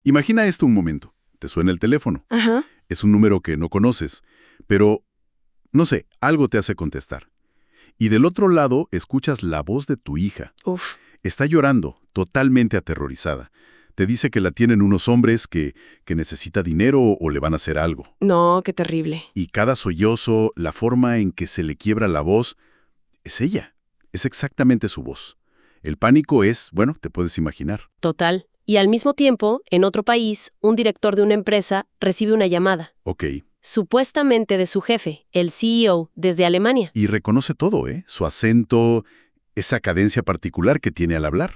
Imagina esto un momento. Te suena el teléfono. Ajá. Es un número que no conoces, pero, no sé, algo te hace contestar. Y del otro lado escuchas la voz de tu hija. Uf. Está llorando, totalmente aterrorizada. Te dice que la tienen unos hombres, que necesita dinero o le van a hacer algo. No, qué terrible. Y cada sollozo, la forma en que se le quiebra la voz, es ella. Es exactamente su voz. El pánico es, bueno, te puedes imaginar. Total. Y al mismo tiempo, en otro país, un director de una empresa recibe una llamada, Ok. supuestamente de su jefe, el CEO, desde Alemania. Y reconoce todo, ¿eh? Su acento, esa cadencia particular que tiene al hablar.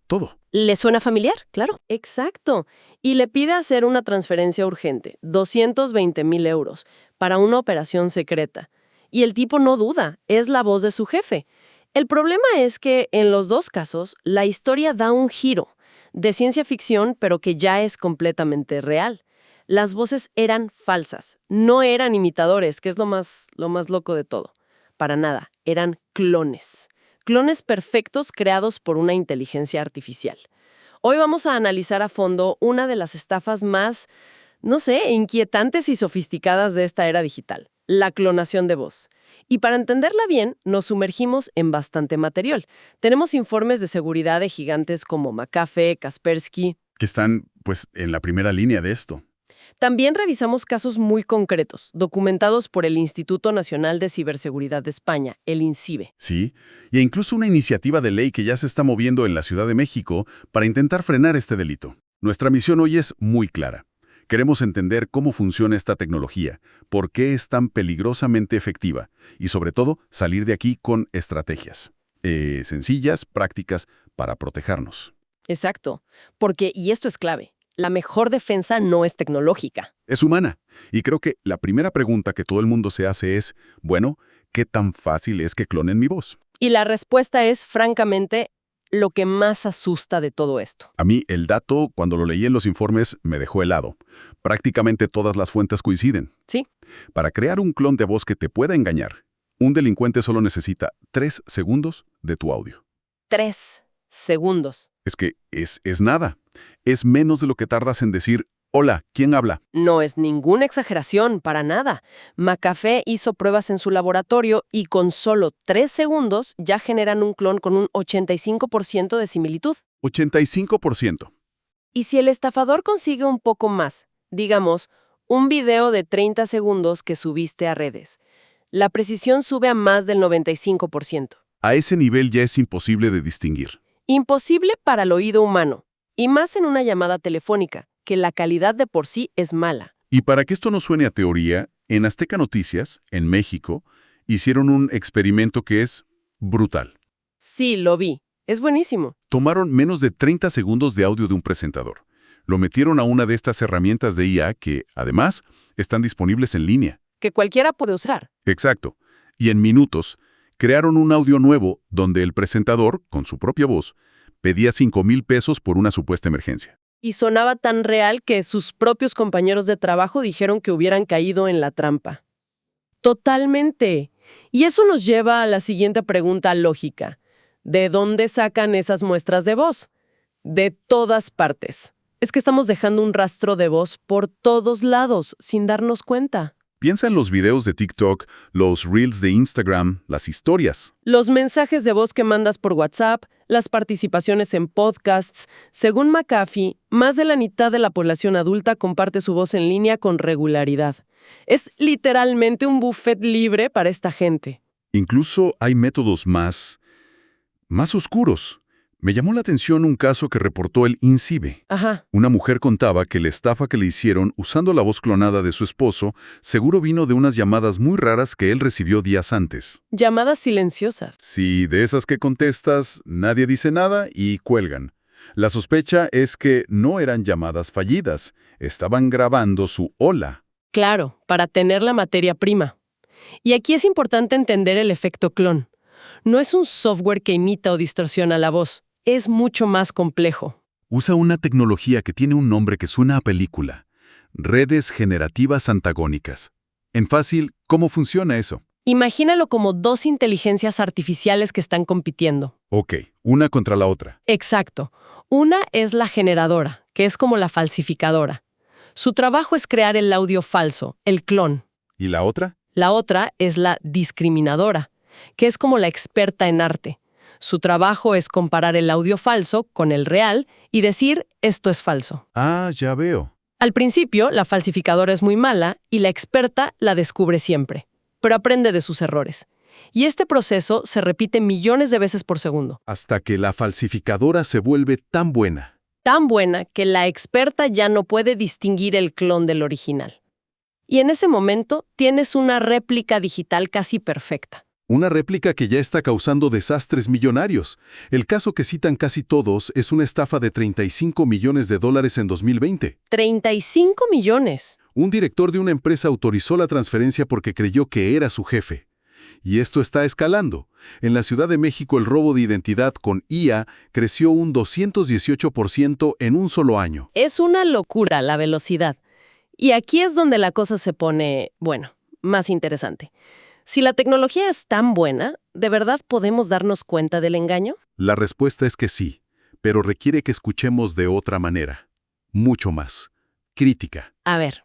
Todo. ¿Le suena familiar? Claro. Exacto. Y le pide hacer una transferencia urgente, 220,000 euros, para una operación secreta. Y el tipo no duda, es la voz de su jefe. El problema es que, en los dos casos, la historia da un giro, de ciencia ficción, pero que ya es completamente real. Las voces eran falsas, no eran imitadores, que es lo más loco de todo. Para nada, eran clones. Clones perfectos creados por una inteligencia artificial. Hoy vamos a analizar a fondo una de las estafas más, no sé, inquietantes y sofisticadas de esta era digital, la clonación de voz. Y para entenderla bien, nos sumergimos en bastante material. Tenemos informes de seguridad de gigantes como McAfee, Kaspersky. Que están, pues, en la primera línea de esto. También revisamos casos muy concretos, documentados por el Instituto Nacional de Ciberseguridad de España, el INCIBE. Sí, e incluso una iniciativa de ley que ya se está moviendo en la Ciudad de México para intentar frenar este delito. Nuestra misión hoy es muy clara. Queremos entender cómo funciona esta tecnología, por qué es tan peligrosamente efectiva y, sobre todo, salir de aquí con estrategias sencillas, prácticas, para protegernos. Exacto, porque, y esto es clave, la mejor defensa no es tecnológica. Es humana. Y creo que la primera pregunta que todo el mundo se hace es, bueno, ¿qué tan fácil es que clonen mi voz? Y la respuesta es, francamente, lo que más asusta de todo esto. A mí el dato, cuando lo leí en los informes, me dejó helado. Prácticamente todas las fuentes coinciden. ¿Sí? Para crear un clon de voz que te pueda engañar, un delincuente solo necesita 3 segundos de tu audio. 3 segundos. Es que es nada. Es menos de lo que tardas en decir, hola, ¿quién habla? No es ninguna exageración, para nada. McAfee hizo pruebas en su laboratorio y con solo 3 segundos ya generan un clon con un 85% de similitud. 85%. Y si el estafador consigue un poco más, digamos, un video de 30 segundos que subiste a redes, la precisión sube a más del 95%. A ese nivel ya es imposible de distinguir. Imposible para el oído humano, y más en una llamada telefónica, que la calidad de por sí es mala. Y para que esto no suene a teoría, en Azteca Noticias, en México, hicieron un experimento que es brutal. Sí, lo vi. Es buenísimo. Tomaron menos de 30 segundos de audio de un presentador. Lo metieron a una de estas herramientas de IA que, además, están disponibles en línea. Que cualquiera puede usar. Exacto. Y en minutos, crearon un audio nuevo donde el presentador, con su propia voz, pedía 5,000 pesos por una supuesta emergencia. Y sonaba tan real que sus propios compañeros de trabajo dijeron que hubieran caído en la trampa. Totalmente. Y eso nos lleva a la siguiente pregunta lógica. ¿De dónde sacan esas muestras de voz? De todas partes. Es que estamos dejando un rastro de voz por todos lados, sin darnos cuenta. Piensa en los videos de TikTok, los Reels de Instagram, las historias. Los mensajes de voz que mandas por WhatsApp, las participaciones en podcasts. Según McAfee, más de la mitad de la población adulta comparte su voz en línea con regularidad. Es literalmente un buffet libre para esta gente. Incluso hay métodos más oscuros. Me llamó la atención un caso que reportó el INCIBE. Ajá. Una mujer contaba que la estafa que le hicieron usando la voz clonada de su esposo seguro vino de unas llamadas muy raras que él recibió días antes. Llamadas silenciosas. Sí, de esas que contestas, nadie dice nada y cuelgan. La sospecha es que no eran llamadas fallidas, estaban grabando su hola. Claro, para tener la materia prima. Y aquí es importante entender el efecto clon. No es un software que imita o distorsiona la voz. Es mucho más complejo. Usa una tecnología que tiene un nombre que suena a película. Redes generativas antagónicas. En fácil, ¿cómo funciona eso? Imagínalo como dos inteligencias artificiales que están compitiendo. Ok, una contra la otra. Exacto. Una es la generadora, que es como la falsificadora. Su trabajo es crear el audio falso, el clon. ¿Y la otra? La otra es la discriminadora, que es como la experta en arte. Su trabajo es comparar el audio falso con el real y decir esto es falso. Ah, ya veo. Al principio, la falsificadora es muy mala y la experta la descubre siempre, pero aprende de sus errores. Y este proceso se repite millones de veces por segundo. Hasta que la falsificadora se vuelve tan buena. Tan buena que la experta ya no puede distinguir el clon del original. Y en ese momento tienes una réplica digital casi perfecta. Una réplica que ya está causando desastres millonarios. El caso que citan casi todos es una estafa de $35 millones en 2020. ¡35 millones! Un director de una empresa autorizó la transferencia porque creyó que era su jefe. Y esto está escalando. En la Ciudad de México el robo de identidad con IA creció un 218% en un solo año. Es una locura la velocidad. Y aquí es donde la cosa se pone, bueno, más interesante. Si la tecnología es tan buena, ¿de verdad podemos darnos cuenta del engaño? La respuesta es que sí, pero requiere que escuchemos de otra manera. Mucho más. Crítica. A ver.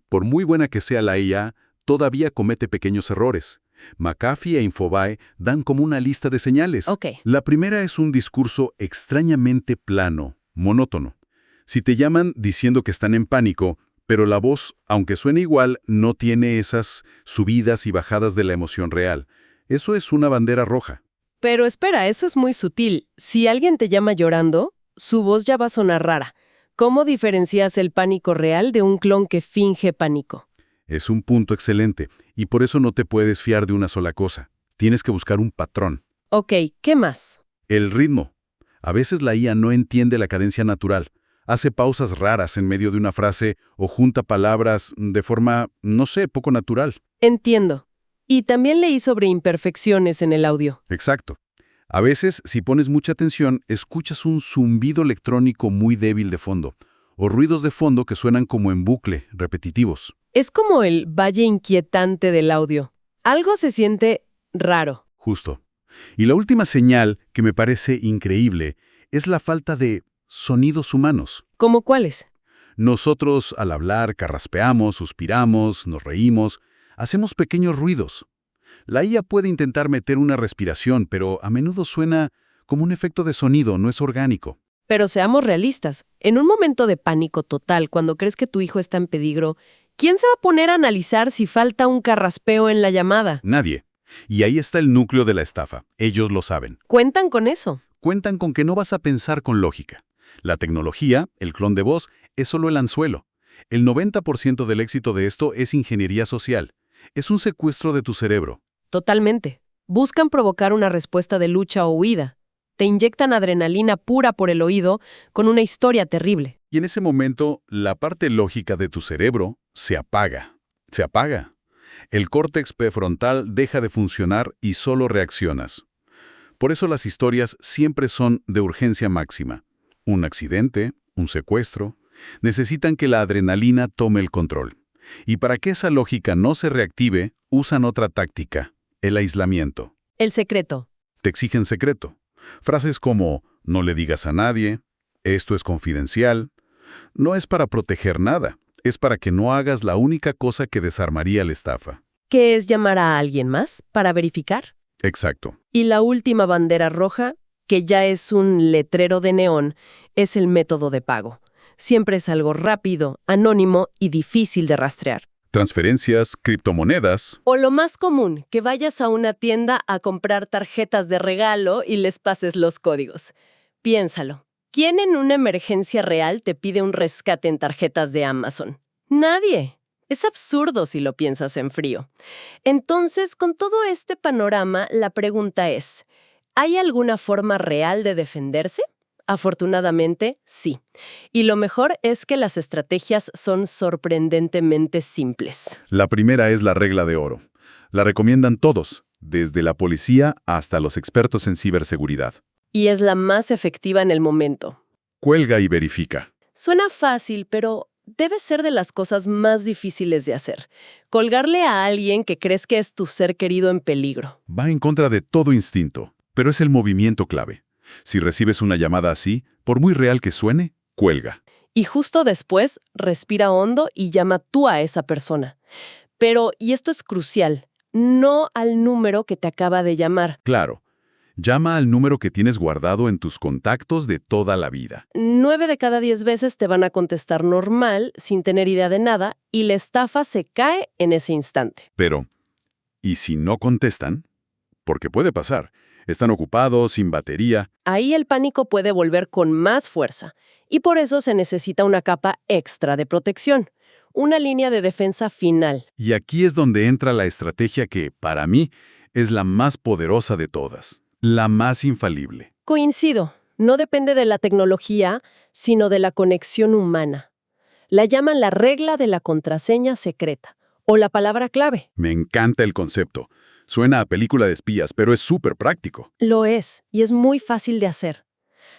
Por muy buena que sea la IA, todavía comete pequeños errores. McAfee e Infobae dan como una lista de señales. Ok. La primera es un discurso extrañamente plano, monótono. Si te llaman diciendo que están en pánico, pero la voz, aunque suene igual, no tiene esas subidas y bajadas de la emoción real. Eso es una bandera roja. Pero espera, eso es muy sutil. Si alguien te llama llorando, su voz ya va a sonar rara. ¿Cómo diferencias el pánico real de un clon que finge pánico? Es un punto excelente, y por eso no te puedes fiar de una sola cosa. Tienes que buscar un patrón. Ok, ¿qué más? El ritmo. A veces la IA no entiende la cadencia natural. Hace pausas raras en medio de una frase o junta palabras de forma, no sé, poco natural. Entiendo. Y también leí sobre imperfecciones en el audio. Exacto. A veces, si pones mucha atención, escuchas un zumbido electrónico muy débil de fondo, o ruidos de fondo que suenan como en bucle, repetitivos. Es como el valle inquietante del audio. Algo se siente raro. Justo. Y la última señal, que me parece increíble, es la falta de sonidos humanos. ¿Cómo cuáles? Nosotros, al hablar, carraspeamos, suspiramos, nos reímos, hacemos pequeños ruidos. La IA puede intentar meter una respiración, pero a menudo suena como un efecto de sonido, no es orgánico. Pero seamos realistas. En un momento de pánico total, cuando crees que tu hijo está en peligro, ¿quién se va a poner a analizar si falta un carraspeo en la llamada? Nadie. Y ahí está el núcleo de la estafa. Ellos lo saben. ¿Cuentan con eso? Cuentan con que no vas a pensar con lógica. La tecnología, el clon de voz, es solo el anzuelo. El 90% del éxito de esto es ingeniería social. Es un secuestro de tu cerebro. Totalmente. Buscan provocar una respuesta de lucha o huida. Te inyectan adrenalina pura por el oído con una historia terrible. Y en ese momento, la parte lógica de tu cerebro se apaga. Se apaga. El córtex prefrontal deja de funcionar y solo reaccionas. Por eso las historias siempre son de urgencia máxima. Un accidente, un secuestro, necesitan que la adrenalina tome el control. Y para que esa lógica no se reactive, usan otra táctica, el aislamiento. El secreto. Te exigen secreto. Frases como, no le digas a nadie, esto es confidencial. No es para proteger nada, es para que no hagas la única cosa que desarmaría la estafa. ¿Qué es llamar a alguien más para verificar? Exacto. Y la última bandera roja, que ya es un letrero de neón, es el método de pago. Siempre es algo rápido, anónimo y difícil de rastrear. Transferencias, criptomonedas. O lo más común, que vayas a una tienda a comprar tarjetas de regalo y les pases los códigos. Piénsalo. ¿Quién en una emergencia real te pide un rescate en tarjetas de Amazon? Nadie. Es absurdo si lo piensas en frío. Entonces, con todo este panorama, la pregunta es, ¿hay alguna forma real de defenderse? Afortunadamente, sí. Y lo mejor es que las estrategias son sorprendentemente simples. La primera es la regla de oro. La recomiendan todos, desde la policía hasta los expertos en ciberseguridad. Y es la más efectiva en el momento. Cuelga y verifica. Suena fácil, pero debe ser de las cosas más difíciles de hacer. Colgarle a alguien que crees que es tu ser querido en peligro. Va en contra de todo instinto, pero es el movimiento clave. Si recibes una llamada así, por muy real que suene, cuelga. Y justo después, respira hondo y llama tú a esa persona. Pero, y esto es crucial, no al número que te acaba de llamar. Claro. Llama al número que tienes guardado en tus contactos de toda la vida. 9 de cada 10 veces te van a contestar normal, sin tener idea de nada, y la estafa se cae en ese instante. Pero, ¿y si no contestan? Porque puede pasar. Están ocupados, sin batería. Ahí el pánico puede volver con más fuerza, y por eso se necesita una capa extra de protección, una línea de defensa final. Y aquí es donde entra la estrategia que, para mí, es la más poderosa de todas. La más infalible. Coincido, no depende de la tecnología, sino de la conexión humana. La llaman la regla de la contraseña secreta, o la palabra clave. Me encanta el concepto. Suena a película de espías, pero es súper práctico. Lo es, y es muy fácil de hacer.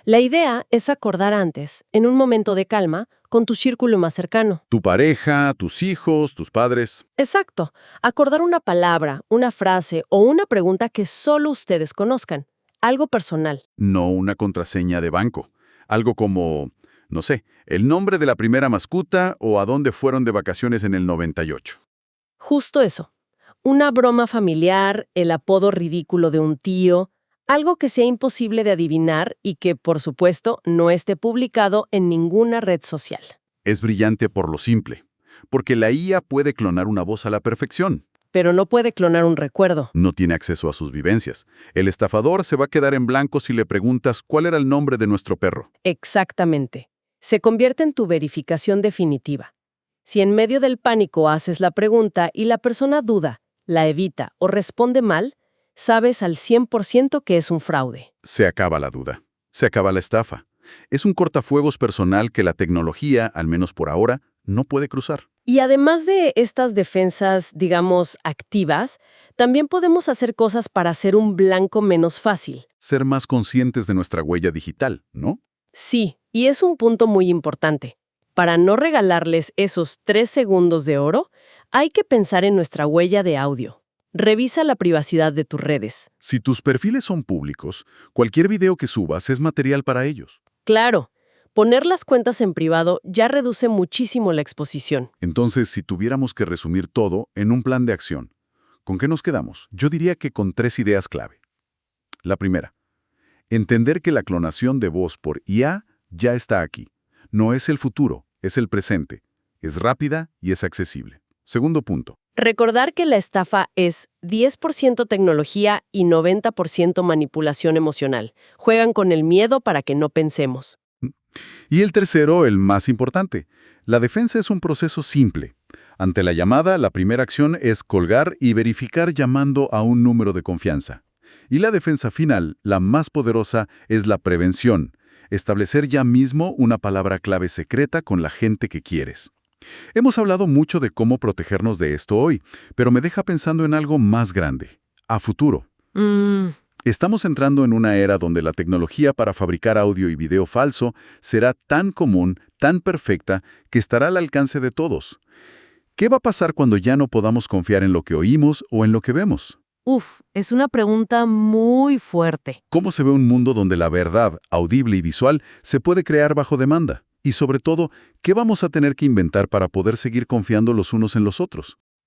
La idea es acordar antes, en un momento de calma, con tu círculo más cercano. Tu pareja, tus hijos, tus padres. Exacto, acordar una palabra, una frase o una pregunta que solo ustedes conozcan. Algo personal. No una contraseña de banco. Algo como, no sé, el nombre de la primera mascota o a dónde fueron de vacaciones en el 98. Justo eso. Una broma familiar, el apodo ridículo de un tío, algo que sea imposible de adivinar y que, por supuesto, no esté publicado en ninguna red social. Es brillante por lo simple, porque la IA puede clonar una voz a la perfección. Pero no puede clonar un recuerdo. No tiene acceso a sus vivencias. El estafador se va a quedar en blanco si le preguntas cuál era el nombre de nuestro perro. Exactamente. Se convierte en tu verificación definitiva. Si en medio del pánico haces la pregunta y la persona duda, la evita o responde mal, sabes al 100% que es un fraude. Se acaba la duda. Se acaba la estafa. Es un cortafuegos personal que la tecnología, al menos por ahora, no puede cruzar. Y además de estas defensas, digamos, activas, también podemos hacer cosas para hacer un blanco menos fácil. Ser más conscientes de nuestra huella digital, ¿no? Sí, y es un punto muy importante. Para no regalarles esos 3 segundos de oro, hay que pensar en nuestra huella de audio. Revisa la privacidad de tus redes. Si tus perfiles son públicos, cualquier video que subas es material para ellos. Claro, poner las cuentas en privado ya reduce muchísimo la exposición. Entonces, si tuviéramos que resumir todo en un plan de acción, ¿con qué nos quedamos? Yo diría que con 3 ideas clave. La primera, entender que la clonación de voz por IA ya está aquí. No es el futuro, es el presente. Es rápida y es accesible. Segundo punto. Recordar que la estafa es 10% tecnología y 90% manipulación emocional. Juegan con el miedo para que no pensemos. Y el tercero, el más importante. La defensa es un proceso simple. Ante la llamada, la primera acción es colgar y verificar llamando a un número de confianza. Y la defensa final, la más poderosa, es la prevención. Establecer ya mismo una palabra clave secreta con la gente que quieres. Hemos hablado mucho de cómo protegernos de esto hoy, pero me deja pensando en algo más grande, a futuro. Estamos entrando en una era donde la tecnología para fabricar audio y video falso será tan común, tan perfecta, que estará al alcance de todos. ¿Qué va a pasar cuando ya no podamos confiar en lo que oímos o en lo que vemos? Es una pregunta muy fuerte. ¿Cómo se ve un mundo donde la verdad, audible y visual, se puede crear bajo demanda? Y sobre todo, ¿qué vamos a tener que inventar para poder seguir confiando los unos en los otros?